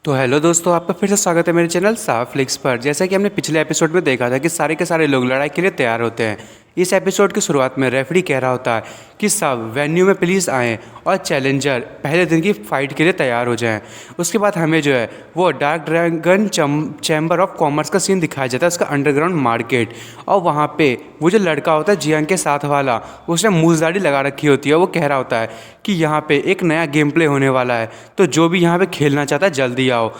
तो हेलो दोस्तों, आपका फिर से स्वागत है मेरे चैनल साफ फ्लिक्स पर। जैसा कि हमने पिछले एपिसोड में देखा था कि सारे के सारे लोग लड़ाई के लिए तैयार होते हैं। इस एपिसोड की शुरुआत में रेफरी कह रहा होता है कि सब वेन्यू में प्लीज़ आएँ और चैलेंजर पहले दिन की फाइट के लिए तैयार हो जाएं। उसके बाद हमें जो है वो dark dragon chamber of commerce का सीन दिखाया जाता है, उसका अंडरग्राउंड मार्केट। और वहाँ पे वो जो लड़का होता है जियांग के साथ वाला, उसने मूंछदाढ़ी लगा रखी होती है। वो कह रहा होता है कि यहाँ पे एक नया गेम प्ले होने वाला है, तो जो भी यहाँ पे खेलना चाहता है जल्दी आओ।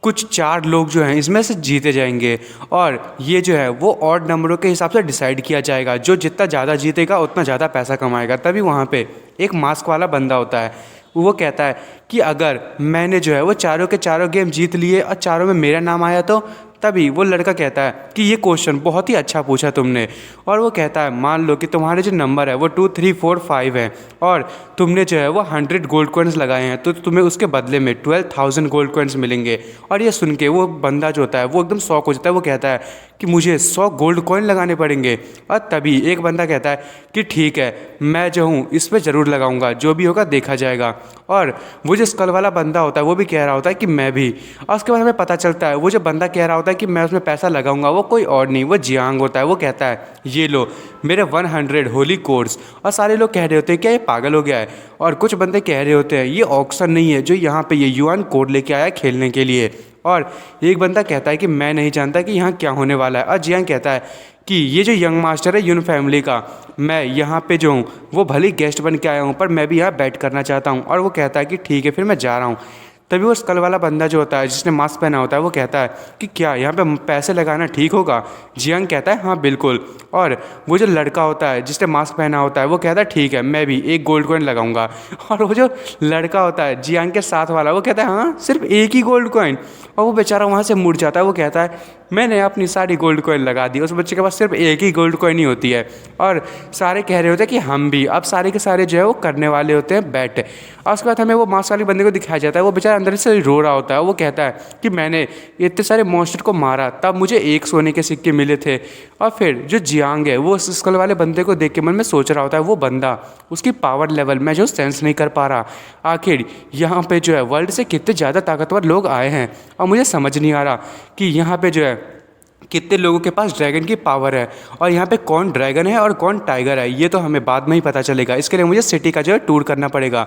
कुछ 4 लोग जो हैं इसमें से जीते जाएंगे और ये जो है वो ऑड नंबरों के हिसाब से डिसाइड किया जाएगा। जो जितना ज़्यादा जीतेगा उतना ज़्यादा पैसा कमाएगा। तभी वहाँ पे एक मास्क वाला बंदा होता है, वो कहता है कि अगर मैंने जो है वो चारों के चारों गेम जीत लिए और चारों में मेरा नाम आया तो। तभी वो लड़का कहता है कि ये क्वेश्चन बहुत ही अच्छा पूछा तुमने। और वो कहता है मान लो कि तुम्हारे जो नंबर है वो 2, 3, 4, 5 है और तुमने जो है वो 100 गोल्ड कॉइन्स लगाए हैं, तो तुम्हें उसके बदले में 12,000 गोल्ड कॉइन्स मिलेंगे। और ये सुन के वो बंदा जो होता है वो एकदम शॉक हो जाता है। वो कहता है कि मुझे 100 गोल्ड कॉइन लगाने पड़ेंगे। और तभी एक बंदा कहता है कि ठीक है, मैं जो हूँ इस पर ज़रूर लगाऊंगा, जो भी होगा देखा जाएगा। और वो जो स्कल वाला बंदा होता है वो भी कह रहा होता है कि मैं भी। और उसके बाद हमें पता चलता है वो जो बंदा कह रहा होता है कि मैं उसमें पैसा लगाऊंगा वो कोई और नहीं, वो जियांग होता है। वो कहता है ये लो मेरे 100 होली कोड्स। और सारे लोग कह रहे होते हैं क्या ये पागल हो गया है। और कुछ बंदे कह रहे होते हैं ये ऑक्शन नहीं है जो यहाँ पे ये युआन कोड लेके आया है खेलने के लिए। और एक बंदा कहता है कि मैं नहीं जानता कि यहाँ क्या होने वाला है। और जियांग कहता है कि ये जो यंग मास्टर है यून फैमिली का, मैं यहाँ पे जो हूँ वो भले गेस्ट बन के आया हूँ, पर मैं भी यहाँ बैठ करना चाहता हूँ। और वो कहता है कि ठीक है फिर मैं जा रहा हूँ। तभी वो स्कल वाला बंदा जो होता है जिसने मास्क पहना होता है वो कहता है कि क्या यहाँ पे पैसे लगाना ठीक होगा। जियांग कहता है हाँ बिल्कुल। और वो जो लड़का होता है जिसने मास्क पहना होता है वो कहता है ठीक है मैं भी 1 गोल्ड कॉइन लगाऊंगा। और वो जो लड़का होता है जियांग के साथ वाला वो कहता है हाँ सिर्फ 1 ही गोल्ड कॉइन। और वो बेचारा वहाँ से मुड़ जाता है। वो कहता है मैंने अपनी सारी गोल्ड कॉइन लगा दी, उस बच्चे के पास सिर्फ 1 ही गोल्ड कॉइन ही होती है। और सारे कह रहे होते हैं कि हम भी। अब सारे के सारे जो है वो करने वाले होते हैं बैट। और उसके बाद हमें वो मास्क वाले बंदे को दिखाया जाता है, वो बेचारा अंदर से रो रहा होता है। वो कहता है कि मैंने इतने सारे मॉन्स्टर को मारा तब मुझे 1 सोने के सिक्के मिले थे। और फिर जो जियांग है वो उस स्कल वाले बंदे को देख के मन में सोच रहा होता है वो बंदा, उसकी पावर लेवल मैं जो सेंस नहीं कर पा रहा। आखिर यहाँ पे जो है वर्ल्ड से कितने ज़्यादा ताकतवर लोग आए हैं और मुझे समझ नहीं आ रहा कि यहाँ पे जो है कितने लोगों के पास ड्रैगन की पावर है और यहाँ पे कौन ड्रैगन है और कौन टाइगर है ये तो हमें बाद में ही पता चलेगा। इसके लिए मुझे सिटी का जो है टूर करना पड़ेगा।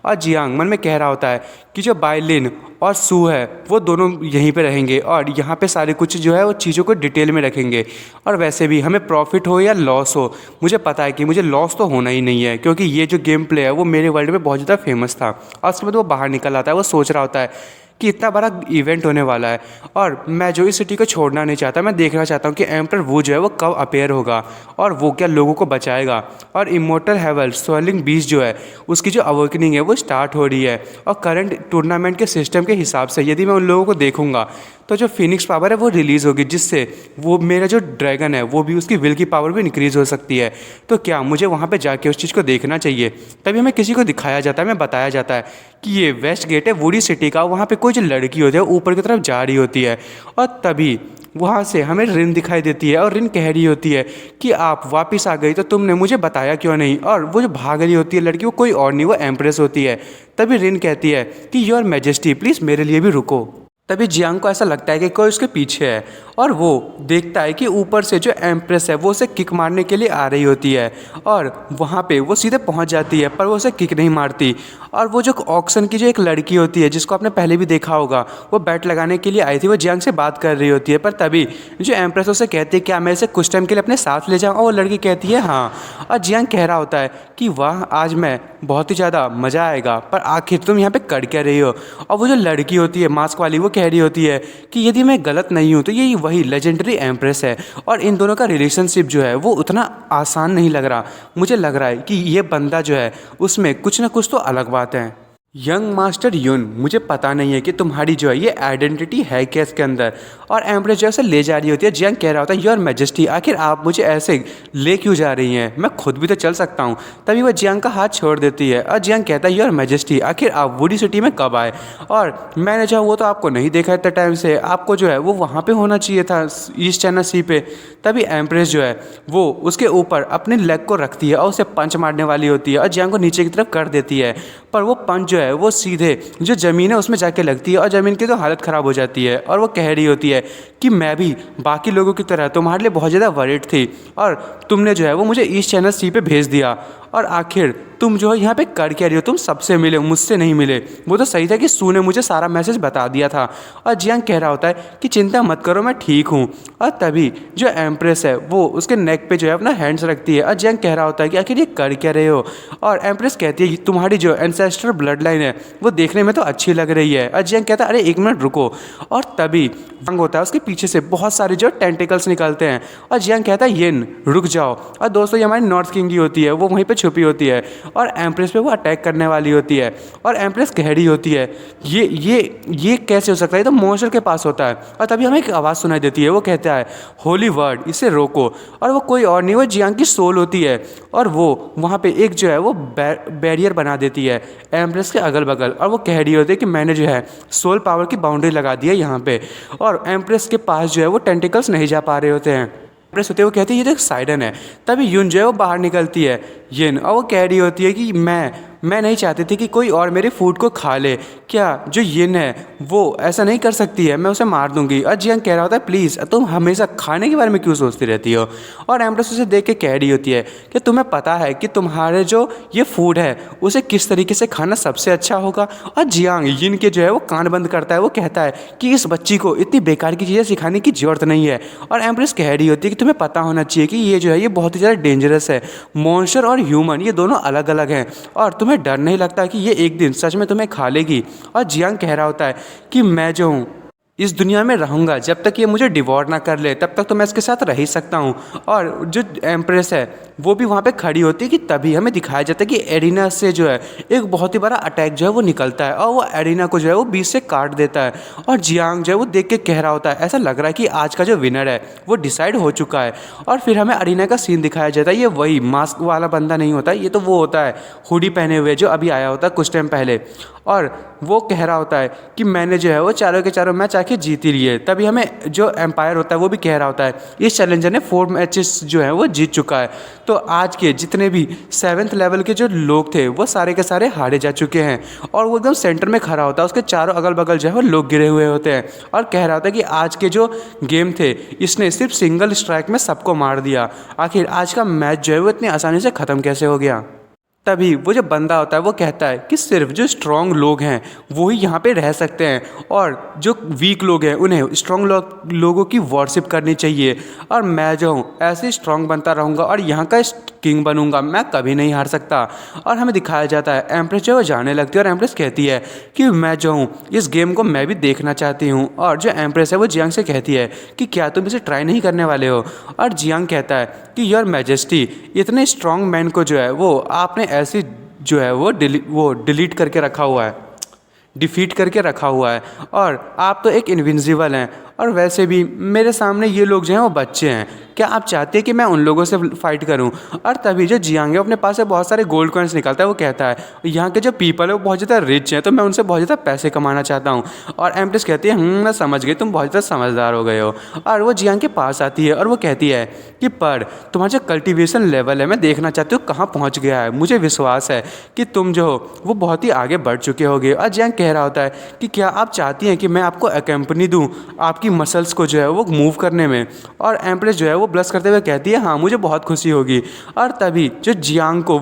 और जियांग मन में कह रहा होता है कि जो बाइलिन और सू है वो दोनों यहीं पे रहेंगे और यहाँ पे सारे कुछ जो है वो चीज़ों को डिटेल में रखेंगे। और वैसे भी हमें प्रॉफिट हो या लॉस हो, मुझे पता है कि मुझे लॉस तो होना ही नहीं है, क्योंकि ये जो गेम प्ले है वो मेरे वर्ल्ड में बहुत ज़्यादा फेमस था। और उसके बाद वो बाहर निकल आता है। वो सोच रहा होता है कि इतना बड़ा इवेंट होने वाला है और मैं जो इस सिटी को छोड़ना नहीं चाहता। मैं देखना चाहता हूँ कि एम्पर वू जो है वो कब अपेयर होगा और वो क्या लोगों को बचाएगा। और इमोर्टल हेवल स्वेलिंग बीस्ट जो है उसकी जो अवेकनिंग है वो स्टार्ट हो रही है। और करंट टूर्नामेंट के सिस्टम के हिसाब से यदि मैं उन लोगों को देखूंगा तो जो फिनिक्स पावर है वो रिलीज़ होगी, जिससे वो मेरा जो ड्रैगन है वो भी उसकी विल की पावर भी इंक्रीज़ हो सकती है। तो क्या मुझे वहाँ पे जाके उस चीज़ को देखना चाहिए। तभी हमें किसी को दिखाया जाता है, हमें बताया जाता है कि ये वेस्ट गेट है वुडी सिटी का। वहाँ पे कोई जो लड़की होती है ऊपर की तरफ जा रही होती है और तभी वहाँ से हमें रिन दिखाई देती है और रिन कह रही होती है कि आप वापस आ गई तो तुमने मुझे बताया क्यों नहीं। और वो जो भाग रही होती है लड़की वो कोई और नहीं, वो एम्प्रेस होती है। तभी रिन कहती है कि योर मैजेस्टी प्लीज़ मेरे लिए भी रुको। तभी जियांग को ऐसा लगता है कि कोई उसके पीछे है और वो देखता है कि ऊपर से जो एम्प्रेस है वो उसे किक मारने के लिए आ रही होती है। और वहाँ पे वो सीधे पहुँच जाती है पर वो उसे किक नहीं मारती। और वो जो ऑक्शन की जो एक लड़की होती है जिसको आपने पहले भी देखा होगा, वो बैट लगाने के लिए आई थी, वो जियांग से बात कर रही होती है। पर तभी जो एम्प्रेस उसे कहती है क्या मैं इसे कुछ टाइम के लिए अपने साथ ले जाऊँ, और वो लड़की कहती है हाँ। और जियांग कह रहा होता है कि वाह आज मैं बहुत ही ज़्यादा मज़ा आएगा, पर आखिर तुम यहाँ पे कर क्या रही हो। और वो जो लड़की होती है मास्क वाली वो कह रही होती है कि यदि मैं गलत नहीं हूँ तो ये वही लेजेंडरी एम्प्रेस है और इन दोनों का रिलेशनशिप जो है वो उतना आसान नहीं लग रहा। मुझे लग रहा है कि ये बंदा जो है उसमें कुछ ना कुछ तो अलग बात है। यंग मास्टर यून, मुझे पता नहीं है कि तुम्हारी जो है ये आइडेंटिटी है क्या इसके अंदर। और एम्प्रेस जैसे ले जा रही होती है। जियांग कह रहा होता है योर मैजेस्टी आखिर आप मुझे ऐसे ले क्यों जा रही हैं, मैं खुद भी तो चल सकता हूँ। तभी वह जियांग का हाथ छोड़ देती है और जियांग कहता है योर मैजेस्टी आखिर आप वुडी सिटी में कब आए, और मैंने जो वो तो आपको नहीं देखा इतने टाइम से, आपको जो है वो वहाँ पर होना चाहिए था ईस्ट चाइना सी पे। तभी एम्प्रेस जो है वो उसके ऊपर अपने लेग को रखती है और उसे पंच मारने वाली होती है और जियांग को नीचे की तरफ कर देती है। पर वो पंच जो है है वो सीधे जो ज़मीन है उसमें जाके लगती है और ज़मीन की तो हालत ख़राब हो जाती है और वो कह रही होती है कि मैं भी बाकी लोगों की तरह तुम्हारे लिए बहुत ज़्यादा वरीड थी और तुमने जो है वो मुझे ईस्ट चैनल सी पे भेज दिया और आखिर तुम जो है यहाँ पे कर क्या रही हो, तुम सबसे मिले मुझसे नहीं मिले। वो तो सही था कि सू ने मुझे सारा मैसेज बता दिया था। और जियांग कह रहा होता है कि चिंता मत करो मैं ठीक हूँ। और तभी जो एम्प्रेस है वो उसके नेक पे जो है अपना हैंड्स रखती है और जियांग कह रहा होता है कि आखिर ये कर क्या रहे हो। और एम्प्रेस कहती है कि तुम्हारी जो एंसेस्टर ब्लड लाइन है वो देखने में तो अच्छी लग रही है। और जियांग कहता है अरे एक मिनट रुको। और तभी जियांग होता है उसके पीछे से बहुत सारे जो टेंटिकल्स निकलते हैं और जियांग कहता है येन रुक जाओ। और दोस्तों ये हमारी नॉर्थ किंग की होती है, वो वहीं पे छुपी होती है और एम्प्रेस पे वो अटैक करने वाली होती है। और एम्प्रेस कह रही होती है ये कैसे हो सकता है, ये तो मॉन्स्टर के पास होता है। और तभी हमें एक आवाज़ सुनाई देती है, वो कहता है होली वर्ड इसे रोको। और वो कोई और नहीं, वो जियांग की सोल होती है और वो वहाँ पे एक जो है वो बैरियर बना देती है एम्प्रेस के अगल बगल। और वो कह रही होती है कि मैंने जो है सोल पावर की बाउंड्री लगा दी है यहाँ पे और एम्प्रेस के पास जो है वो टेंटिकल्स नहीं जा पा रहे होते हैं। एम्प्रेस होते हैं वो कहती है ये तो एक साइडन है। तभी यून जो है वो बाहर निकलती है येन और वो कह रही होती है कि मैं नहीं चाहती थी कि कोई और मेरे फूड को खा ले। क्या जो येन है वो ऐसा नहीं कर सकती है, मैं उसे मार दूंगी। और जियांग कह रहा होता है प्लीज़ तुम हमेशा खाने के बारे में क्यों सोचती रहती हो। और एम्प्रेस उसे देख के कह रही होती है कि तुम्हें पता है कि तुम्हारे जो ये फूड है उसे किस तरीके से खाना सबसे अच्छा होगा। और जियांग यिन के जो है वो कान बंद करता है, वो कहता है कि इस बच्ची को इतनी बेकार की चीज़ें सिखाने की ज़रूरत नहीं है। और एम्प्रेस कह रही होती है कि तुम्हें पता होना चाहिए कि ये जो है ये बहुत ही ज़्यादा डेंजरस है, मॉन्स्टर और ह्यूमन ये दोनों अलग अलग हैं और तुम्हें डर नहीं लगता कि ये एक दिन सच में तुम्हें खा लेगी। और जियांग कह रहा होता है कि मैं जो हूँ इस दुनिया में रहूँगा जब तक ये मुझे डिवोर ना कर ले तब तक तो मैं इसके साथ रह ही सकता हूँ। और जो एम्प्रेस है वो भी वहाँ पे खड़ी होती है कि तभी हमें दिखाया जाता है कि एरिना से जो है एक बहुत ही बड़ा अटैक जो है वो निकलता है और वो एरिना को जो है वो बीच से काट देता है। और जियांग जो है वो देख के कह रहा होता है ऐसा लग रहा है कि आज का जो विनर है वो डिसाइड हो चुका है। और फिर हमें एरिना का सीन दिखाया जाता है, ये वही मास्क वाला बंदा नहीं होता, ये तो वो होता है हुडी पहने हुए जो अभी आया होता है कुछ टाइम पहले। और वो कह रहा होता है कि मैंने जो है वो चारों के चारों मैच आके जीत ही लिए। तभी हमें जो एम्पायर होता है वो भी कह रहा होता है इस चैलेंजर ने 4 मैचेस जो है वो जीत चुका है। तो आज के जितने भी 7th लेवल के जो लोग थे वो सारे के सारे हारे जा चुके हैं। और वो एकदम सेंटर में खड़ा होता है, उसके चारों अगल बगल जो है वो लोग गिरे हुए होते हैं और कह रहा होता है कि आज के जो गेम थे इसने सिर्फ सिंगल स्ट्राइक में सबको मार दिया। आखिर आज का मैच जो है वो इतनी आसानी से ख़त्म कैसे हो गया। तभी वो जो बंदा होता है वो कहता है कि सिर्फ जो स्ट्रॉन्ग लोग हैं वो ही यहाँ पे रह सकते हैं और जो वीक लोग हैं उन्हें स्ट्रॉन्ग लोगों की वर्शिप करनी चाहिए। और मैं जो हूँ ऐसे स्ट्रॉन्ग बनता रहूँगा और यहाँ का किंग बनूंगा, मैं कभी नहीं हार सकता। और हमें दिखाया जाता है एम्प्रेस जो है वो जाने लगती है और एम्प्रेस कहती है कि मैं जो हूँ इस गेम को मैं भी देखना चाहती हूँ। और जो एम्प्रेस है वो जियांग से कहती है कि क्या तुम इसे ट्राई नहीं करने वाले हो। और जियांग कहता है कि योर मैजेस्टी इतने स्ट्रॉन्ग मैन को जो है वो आपने ऐसी जो है वो डिलीट करके रखा हुआ है, डिफीट करके रखा हुआ है और आप तो एक इनविंसिबल हैं। और वैसे भी मेरे सामने ये लोग जो हैं वो बच्चे हैं, क्या आप चाहते हैं कि मैं उन लोगों से फाइट करूं। और तभी जो जियांग है अपने पास से बहुत सारे गोल्ड कॉइन्स निकालता है, वो कहता है यहाँ के जो पीपल है वो बहुत ज़्यादा रिच हैं तो मैं उनसे बहुत ज़्यादा पैसे कमाना चाहता हूँ। और एम्प्रेस कहती है मैं समझ गई, तुम बहुत ज़्यादा समझदार हो गए हो। और वो जियांग के पास आती है और वो कहती है कि पर तुम्हारा जो कल्टिवेशन लेवल है मैं देखना चाहती हूँ कहाँ पहुँच गया है, मुझे विश्वास है कि तुम जो हो वो बहुत ही आगे बढ़ चुके होगे। और जियांग कह रहा होता है कि क्या आप चाहती हैं कि मैं आपको अकम्पनी दूँ आपकी मसल्स को जो है वो मूव करने में। और एम्प्रेस जो है वो ब्लश करते हुए कहती है हाँ मुझे बहुत खुशी होगी। और तभी जो जियांग को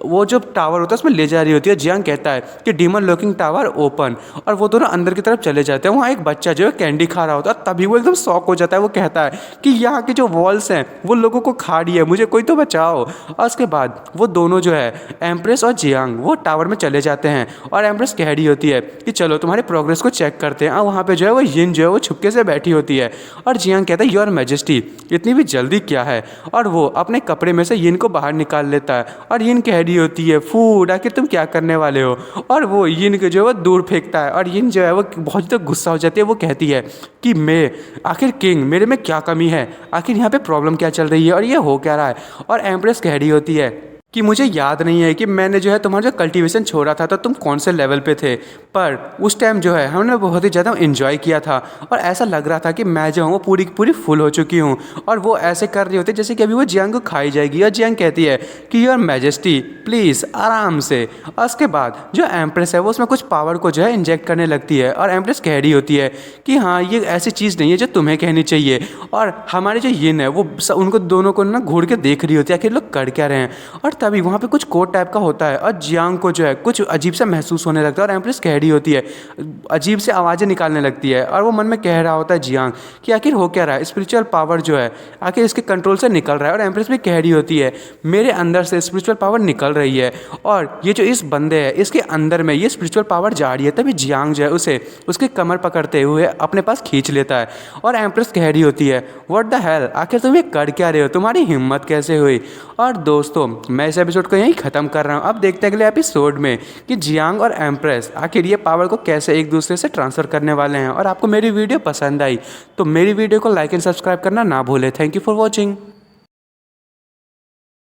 वो जो टावर होता है उसमें ले जा रही होती है, जियांग कहता है कि डीमन लॉकिंग टावर ओपन। और वो दोनों अंदर की तरफ चले जाते हैं, वहाँ एक बच्चा जो है कैंडी खा रहा होता है, तभी वो एकदम शॉक हो जाता है, वो कहता है कि यहाँ की जो वॉल्स हैं वो लोगों को खा रही है, मुझे कोई तो बचाओ। और उसके बाद वो दोनों जो है एम्प्रेस और जियांग वो टावर में चले जाते हैं और एम्प्रेस कह रही होती है कि चलो तुम्हारे प्रोग्रेस को चेक करते हैं। और वहाँ पर जो है वो यिन जो है वो छुपके से बैठी होती है और जियांग कहता है योर मैजेस्टी इतनी भी जल्दी क्या है। और वो अपने कपड़े में से यिन को बाहर निकाल लेता है और यिन कह रही होती है फूड आखिर तुम क्या करने वाले हो। और वो यिन को जो है वो दूर फेंकता है और यिन जो है वो बहुत ज़्यादा गुस्सा हो जाती है, वो कहती है कि मैं आखिर किंग मेरे में क्या कमी है, आखिर यहाँ पे प्रॉब्लम क्या चल रही है और ये हो क्या रहा है। और एम्प्रेस कह रही होती है कि मुझे याद नहीं है कि मैंने जो है तुम्हारा जो कल्टीवेशन छोड़ा था तो तुम कौन से लेवल पे थे, पर उस टाइम जो है हमने बहुत ही ज़्यादा इन्जॉय किया था और ऐसा लग रहा था कि मैं जो हूँ वो पूरी की पूरी फुल हो चुकी हूँ। और वो ऐसे कर रही होती है जैसे कि अभी वो जियांग को खाई जाएगी और जियांग कहती है कि योर मैजेस्टी प्लीज़ आराम से। और उसके बाद जो एम्प्रेस है वो उसमें कुछ पावर को जो है इंजेक्ट करने लगती है और एम्प्रेस कह रही होती है कि हाँ ये ऐसी चीज़ नहीं है जो तुम्हें कहनी चाहिए। और हमारे जो यिन है वो उनको दोनों को ना घूर के देख रही होती है आखिर लोग कर क्या रहे हैं। और तभी वहाँ पे कुछ कोड टाइप का होता है और जियांग को जो है कुछ अजीब सा महसूस होने लगता है और एम्प्रेस कह रही होती है, अजीब से आवाज़ें निकालने लगती है और वो मन में कह रहा होता है जियांग कि आखिर हो क्या रहा है, स्पिरिचुअल पावर जो है आखिर इसके कंट्रोल से निकल रहा है। और एम्प्रेस भी कह रही होती है मेरे अंदर से स्पिरिचुअल पावर निकल रही है और ये जो इस बंदे है इसके अंदर में ये स्पिरिचुअल पावर जा रही है। तभी जियांग जो है उसे उसकी कमर पकड़ते हुए अपने पास खींच लेता है और एम्प्रेस कह रही होती है व्हाट द हेल, आखिर तुम ये कर क्या रहे हो, तुम्हारी हिम्मत कैसे हुई। और दोस्तों मैं इस एपिसोड को यहीं ख़त्म कर रहा हूँ। अब देखते हैं अगले एपिसोड में कि जियांग और एम्प्रेस आखिर ये पावर को कैसे एक दूसरे से ट्रांसफ़र करने वाले हैं। और आपको मेरी वीडियो पसंद आई तो मेरी वीडियो को लाइक एंड सब्सक्राइब करना ना भूलें। Thank you for watching.